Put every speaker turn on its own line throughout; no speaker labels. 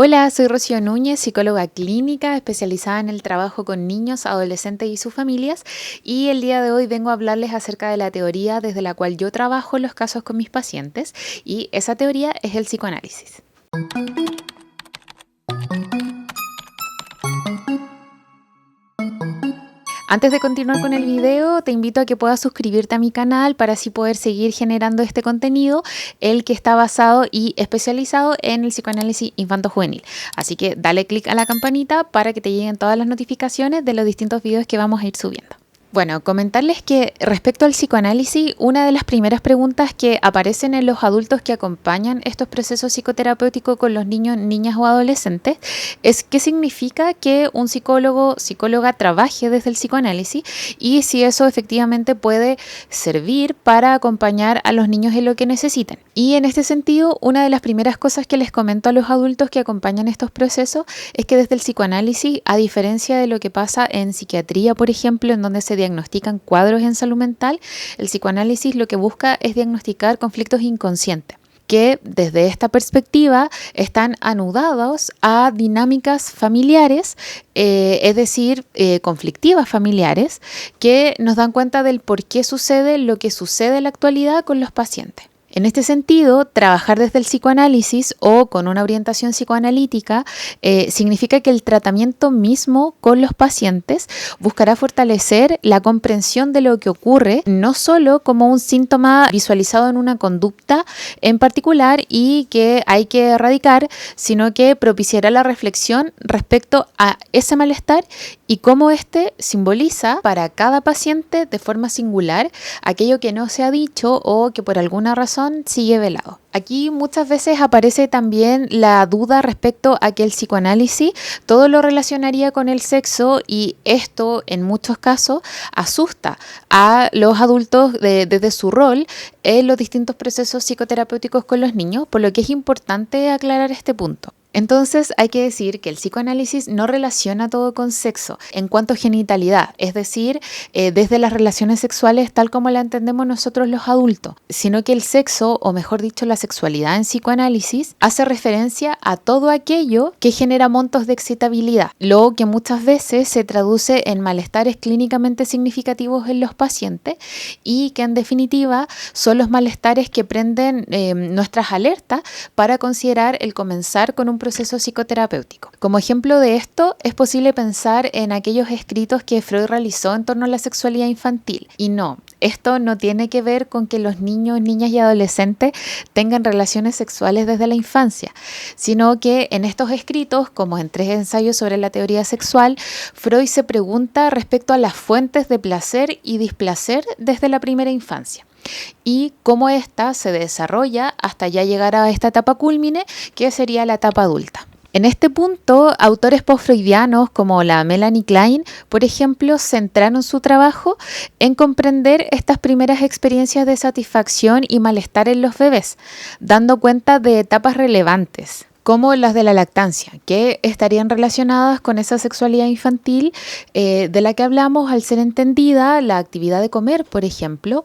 Hola, soy Rocío Núñez, psicóloga clínica especializada en el trabajo con niños, adolescentes y sus familias, y el día de hoy vengo a hablarles acerca de la teoría desde la cual yo trabajo los casos con mis pacientes, y esa teoría es el psicoanálisis. Antes de continuar con el video, te invito a que puedas suscribirte a mi canal para así poder seguir generando este contenido, el que está basado y especializado en el psicoanálisis infanto-juvenil. Así que dale click a la campanita para que te lleguen todas las notificaciones de los distintos videos que vamos a ir subiendo. Bueno, comentarles que respecto al psicoanálisis, una de las primeras preguntas que aparecen en los adultos que acompañan estos procesos psicoterapéuticos con los niños, niñas o adolescentes es qué significa que un psicólogo, psicóloga trabaje desde el psicoanálisis y si eso efectivamente puede servir para acompañar a los niños en lo que necesiten. Y en este sentido, una de las primeras cosas que les comento a los adultos que acompañan estos procesos es que desde el psicoanálisis, a diferencia de lo que pasa en psiquiatría, por ejemplo, en donde se diagnostican cuadros en salud mental, el psicoanálisis lo que busca es diagnosticar conflictos inconscientes, que desde esta perspectiva están anudados a dinámicas familiares, es decir, conflictivas familiares, que nos dan cuenta del por qué sucede lo que sucede en la actualidad con los pacientes. En este sentido, trabajar desde el psicoanálisis o con una orientación psicoanalítica significa que el tratamiento mismo con los pacientes buscará fortalecer la comprensión de lo que ocurre, no solo como un síntoma visualizado en una conducta en particular y que hay que erradicar, sino que propiciará la reflexión respecto a ese malestar y cómo éste simboliza para cada paciente de forma singular aquello que no se ha dicho o que por alguna razón sigue velado. Aquí muchas veces aparece también la duda respecto a que el psicoanálisis todo lo relacionaría con el sexo y esto en muchos casos asusta a los adultos desde su rol en los distintos procesos psicoterapéuticos con los niños, por lo que es importante aclarar este punto. Entonces hay que decir que el psicoanálisis no relaciona todo con sexo en cuanto a genitalidad, es decir, desde las relaciones sexuales tal como la entendemos nosotros los adultos, sino que el sexo, o mejor dicho la sexualidad en psicoanálisis, hace referencia a todo aquello que genera montos de excitabilidad, lo que muchas veces se traduce en malestares clínicamente significativos en los pacientes y que en definitiva son los malestares que prenden nuestras alertas para considerar el comenzar con un proceso psicoterapéutico. Como ejemplo de esto, es posible pensar en aquellos escritos que Freud realizó en torno a la sexualidad infantil. Y no, esto no tiene que ver con que los niños, niñas y adolescentes tengan relaciones sexuales desde la infancia, sino que en estos escritos, como en 3 ensayos sobre la teoría sexual, Freud se pregunta respecto a las fuentes de placer y displacer desde la primera infancia y cómo ésta se desarrolla hasta ya llegar a esta etapa cúlmine, que sería la etapa adulta. En este punto, autores post-freudianos como la Melanie Klein, por ejemplo, centraron su trabajo en comprender estas primeras experiencias de satisfacción y malestar en los bebés, dando cuenta de etapas relevantes, como las de la lactancia, que estarían relacionadas con esa sexualidad infantil de la que hablamos al ser entendida la actividad de comer, por ejemplo,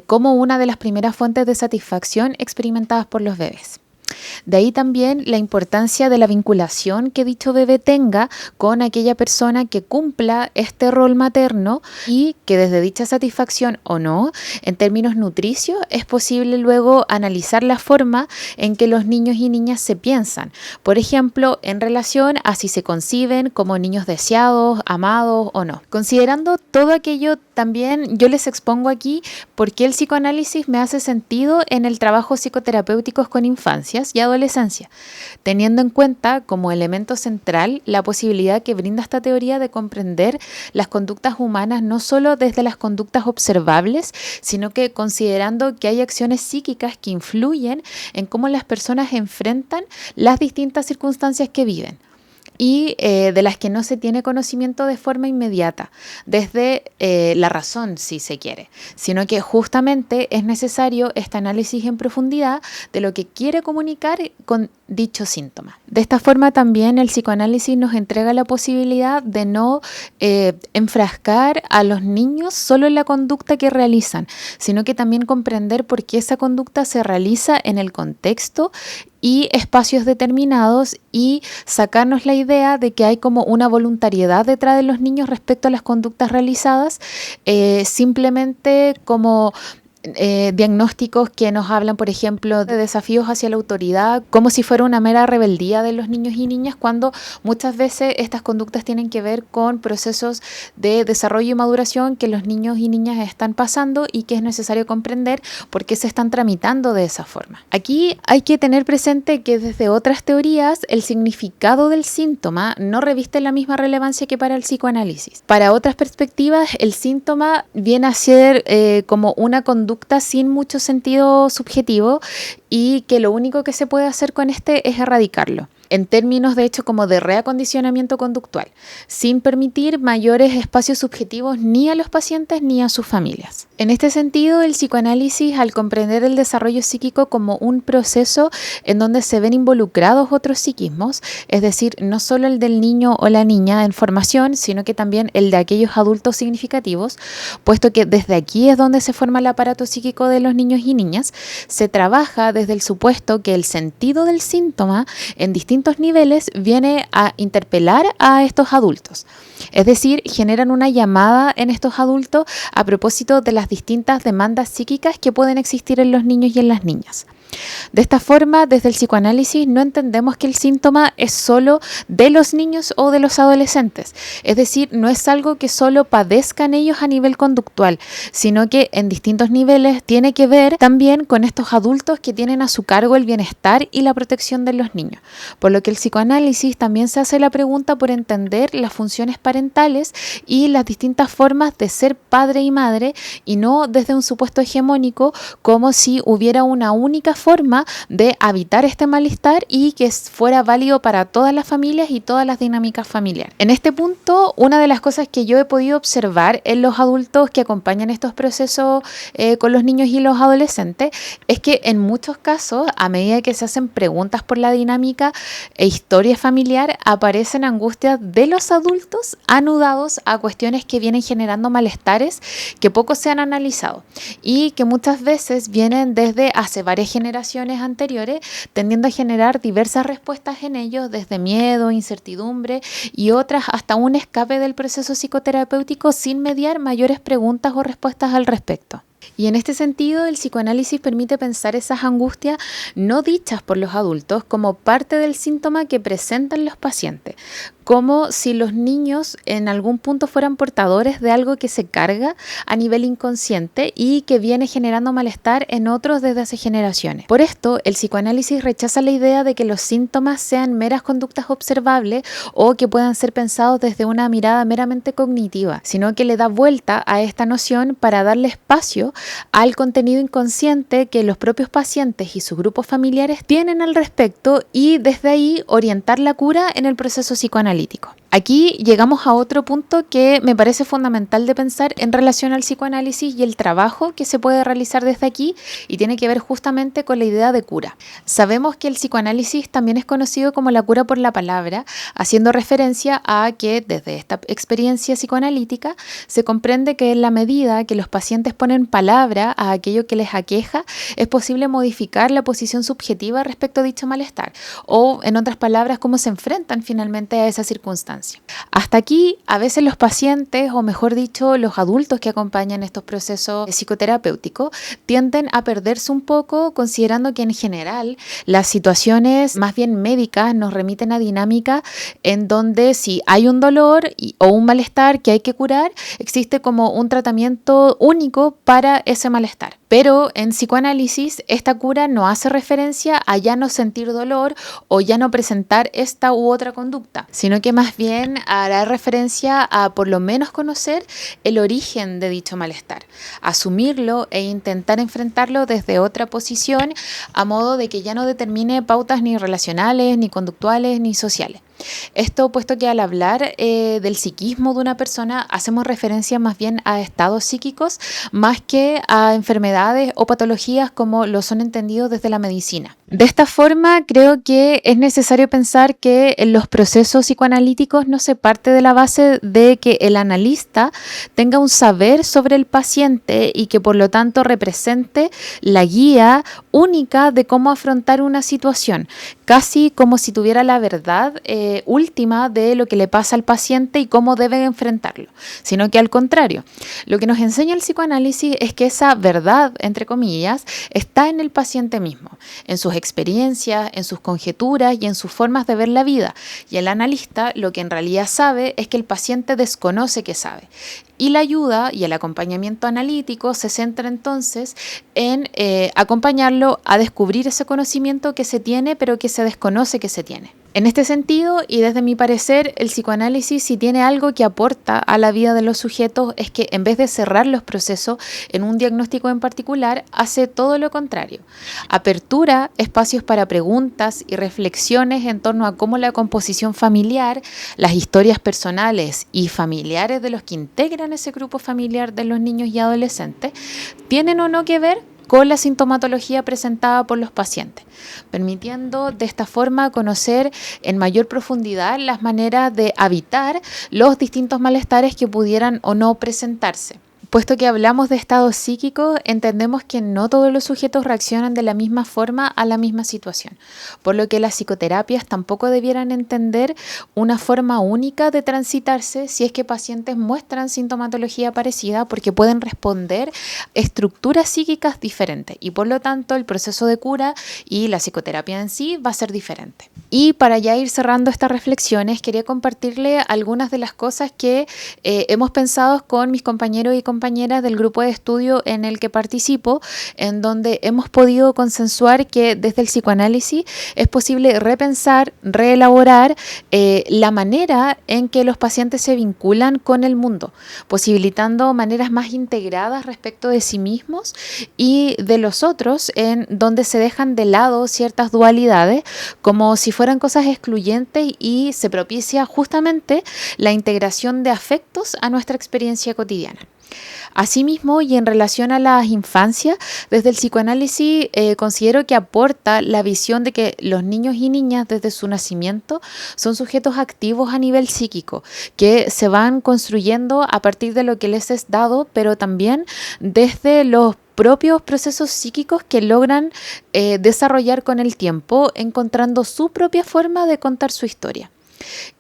como una de las primeras fuentes de satisfacción experimentadas por los bebés. De ahí también la importancia de la vinculación que dicho bebé tenga con aquella persona que cumpla este rol materno y que desde dicha satisfacción o no, en términos nutricios, es posible luego analizar la forma en que los niños y niñas se piensan, por ejemplo, en relación a si se conciben como niños deseados, amados o no. Considerando todo aquello, también yo les expongo aquí por qué el psicoanálisis me hace sentido en el trabajo psicoterapéutico con infancias y adolescencia, teniendo en cuenta como elemento central la posibilidad que brinda esta teoría de comprender las conductas humanas no solo desde las conductas observables, sino que considerando que hay acciones psíquicas que influyen en cómo las personas enfrentan las distintas circunstancias que viven y de las que no se tiene conocimiento de forma inmediata, desde la razón, si se quiere, sino que justamente es necesario este análisis en profundidad de lo que quiere comunicar con dicho síntoma. De esta forma también el psicoanálisis nos entrega la posibilidad de no enfrascar a los niños solo en la conducta que realizan, sino que también comprender por qué esa conducta se realiza en el contexto y espacios determinados, y sacarnos la idea de que hay como una voluntariedad detrás de los niños respecto a las conductas realizadas, simplemente como diagnósticos que nos hablan, por ejemplo, de desafíos hacia la autoridad, como si fuera una mera rebeldía de los niños y niñas, cuando muchas veces estas conductas tienen que ver con procesos de desarrollo y maduración que los niños y niñas están pasando y que es necesario comprender por qué se están tramitando de esa forma. Aquí hay que tener presente que desde otras teorías el significado del síntoma no reviste la misma relevancia que para el psicoanálisis. Para otras perspectivas, el síntoma viene a ser como una conducta sin mucho sentido subjetivo, y que lo único que se puede hacer con este es erradicarlo, en términos de hecho como de reacondicionamiento conductual, sin permitir mayores espacios subjetivos ni a los pacientes ni a sus familias. En este sentido, el psicoanálisis, al comprender el desarrollo psíquico como un proceso en donde se ven involucrados otros psiquismos, es decir, no solo el del niño o la niña en formación, sino que también el de aquellos adultos significativos, puesto que desde aquí es donde se forma el aparato psíquico de los niños y niñas, se trabaja desde el supuesto que el sentido del síntoma en distintos niveles viene a interpelar a estos adultos. Es decir, generan una llamada en estos adultos a propósito de las distintas demandas psíquicas que pueden existir en los niños y en las niñas. De esta forma, desde el psicoanálisis no entendemos que el síntoma es solo de los niños o de los adolescentes, es decir, no es algo que solo padezcan ellos a nivel conductual, sino que en distintos niveles tiene que ver también con estos adultos que tienen a su cargo el bienestar y la protección de los niños, por lo que el psicoanálisis también se hace la pregunta por entender las funciones parentales y las distintas formas de ser padre y madre, y no desde un supuesto hegemónico como si hubiera una única forma de habitar este malestar y que fuera válido para todas las familias y todas las dinámicas familiares. En este punto, una de las cosas que yo he podido observar en los adultos que acompañan estos procesos con los niños y los adolescentes es que en muchos casos, a medida que se hacen preguntas por la dinámica e historia familiar, aparecen angustias de los adultos anudados a cuestiones que vienen generando malestares que poco se han analizado y que muchas veces vienen desde hace varias generaciones anteriores, tendiendo a generar diversas respuestas en ellos, desde miedo, incertidumbre y otras hasta un escape del proceso psicoterapéutico sin mediar mayores preguntas o respuestas al respecto. Y en este sentido, el psicoanálisis permite pensar esas angustias no dichas por los adultos como parte del síntoma que presentan los pacientes, como si los niños en algún punto fueran portadores de algo que se carga a nivel inconsciente y que viene generando malestar en otros desde hace generaciones. Por esto, el psicoanálisis rechaza la idea de que los síntomas sean meras conductas observables o que puedan ser pensados desde una mirada meramente cognitiva, sino que le da vuelta a esta noción para darle espacio al contenido inconsciente que los propios pacientes y sus grupos familiares tienen al respecto, y desde ahí orientar la cura en el proceso psicoanalítico. Aquí llegamos a otro punto que me parece fundamental de pensar en relación al psicoanálisis y el trabajo que se puede realizar desde aquí, y tiene que ver justamente con la idea de cura. Sabemos que el psicoanálisis también es conocido como la cura por la palabra, haciendo referencia a que desde esta experiencia psicoanalítica se comprende que en la medida que los pacientes ponen palabra a aquello que les aqueja, es posible modificar la posición subjetiva respecto a dicho malestar, o en otras palabras, cómo se enfrentan finalmente a esa circunstancia. Hasta aquí, a veces los pacientes, o mejor dicho, los adultos que acompañan estos procesos psicoterapéuticos, tienden a perderse un poco, considerando que en general las situaciones más bien médicas nos remiten a dinámica en donde si hay un dolor o un malestar que hay que curar, existe como un tratamiento único para ese malestar. Pero en psicoanálisis esta cura no hace referencia a ya no sentir dolor o ya no presentar esta u otra conducta, sino que más bien hará referencia a por lo menos conocer el origen de dicho malestar, asumirlo e intentar enfrentarlo desde otra posición, a modo de que ya no determine pautas ni relacionales, ni conductuales, ni sociales. Esto puesto que al hablar del psiquismo de una persona hacemos referencia más bien a estados psíquicos más que a enfermedades o patologías como lo son entendidos desde la medicina. De esta forma, creo que es necesario pensar que en los procesos psicoanalíticos no se parte de la base de que el analista tenga un saber sobre el paciente y que por lo tanto represente la guía única de cómo afrontar una situación, casi como si tuviera la verdad última de lo que le pasa al paciente y cómo debe enfrentarlo, sino que al contrario, lo que nos enseña el psicoanálisis es que esa verdad, entre comillas, está en el paciente mismo, en sus experiencias, en sus conjeturas y en sus formas de ver la vida. Y el analista lo que en realidad sabe es que el paciente desconoce que sabe. Y la ayuda y el acompañamiento analítico se centra entonces en acompañarlo a descubrir ese conocimiento que se tiene, pero que se desconoce que se tiene. En este sentido, y desde mi parecer, el psicoanálisis, si tiene algo que aporta a la vida de los sujetos, es que en vez de cerrar los procesos en un diagnóstico en particular, hace todo lo contrario. Apertura espacios para preguntas y reflexiones en torno a cómo la composición familiar, las historias personales y familiares de los que integran ese grupo familiar de los niños y adolescentes, tienen o no que ver con la sintomatología presentada por los pacientes, permitiendo de esta forma conocer en mayor profundidad las maneras de habitar los distintos malestares que pudieran o no presentarse. Puesto que hablamos de estados psíquicos, entendemos que no todos los sujetos reaccionan de la misma forma a la misma situación, por lo que las psicoterapias tampoco debieran entender una forma única de transitarse si es que pacientes muestran sintomatología parecida, porque pueden responder estructuras psíquicas diferentes y por lo tanto el proceso de cura y la psicoterapia en sí va a ser diferente. Y para ya ir cerrando estas reflexiones, quería compartirle algunas de las cosas que hemos pensado con mis compañeros y compañeras del grupo de estudio en el que participo, en donde hemos podido consensuar que desde el psicoanálisis es posible repensar, reelaborar la manera en que los pacientes se vinculan con el mundo, posibilitando maneras más integradas respecto de sí mismos y de los otros, en donde se dejan de lado ciertas dualidades como si fueran cosas excluyentes y se propicia justamente la integración de afectos a nuestra experiencia cotidiana. Asimismo, y en relación a las infancias, desde el psicoanálisis considero que aporta la visión de que los niños y niñas desde su nacimiento son sujetos activos a nivel psíquico, que se van construyendo a partir de lo que les es dado, pero también desde los propios procesos psíquicos que logran desarrollar con el tiempo, encontrando su propia forma de contar su historia.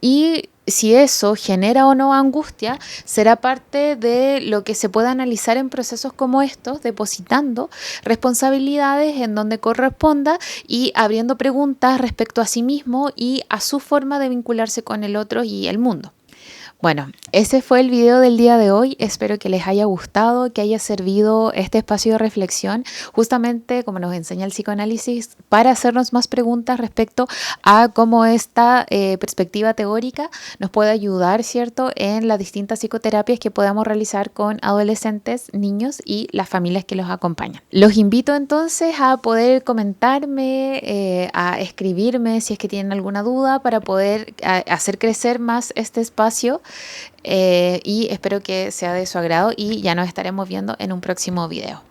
Y si eso genera o no angustia, será parte de lo que se pueda analizar en procesos como estos, depositando responsabilidades en donde corresponda y abriendo preguntas respecto a sí mismo y a su forma de vincularse con el otro y el mundo. Bueno, ese fue el video del día de hoy. Espero que les haya gustado, que haya servido este espacio de reflexión, justamente como nos enseña el psicoanálisis, para hacernos más preguntas respecto a cómo esta perspectiva teórica nos puede ayudar, ¿cierto?, en las distintas psicoterapias que podamos realizar con adolescentes, niños y las familias que los acompañan. Los invito entonces a poder comentarme, a escribirme si es que tienen alguna duda para poder hacer crecer más este espacio. Y espero que sea de su agrado y ya nos estaremos viendo en un próximo video.